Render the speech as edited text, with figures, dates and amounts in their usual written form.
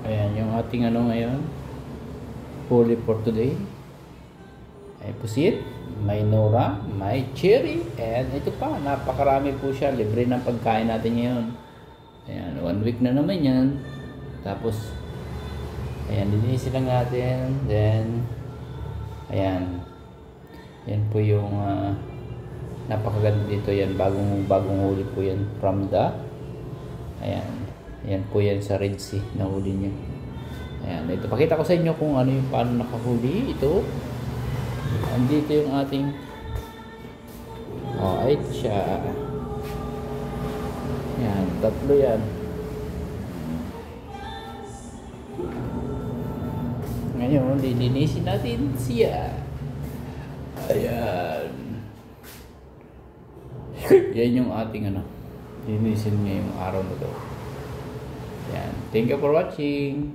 Ayan yung ating ano ngayon, huli for today. Ay pusit, may nora, may cherry, and ito pa, napakarami po siya. Libre ng pagkain natin ngayon. Ayan, 1 week na naman yan. Tapos ayan, linisin lang natin. Then ayan, yan po yung napakaganda dito. Yan, bagong huli po yan from the, ayan, yan po yan sa Red Sea na huli niya. Ayan, ito pakita ko sa inyo kung ano yung paano nakahuli ito. Andito yung ating ay siya. Yan, tatlo yan. Ngayon, lilinisin natin siya. Ayan. Yan yung ating ano, lilinisin ngayong araw na to. Yan. Thank you for watching.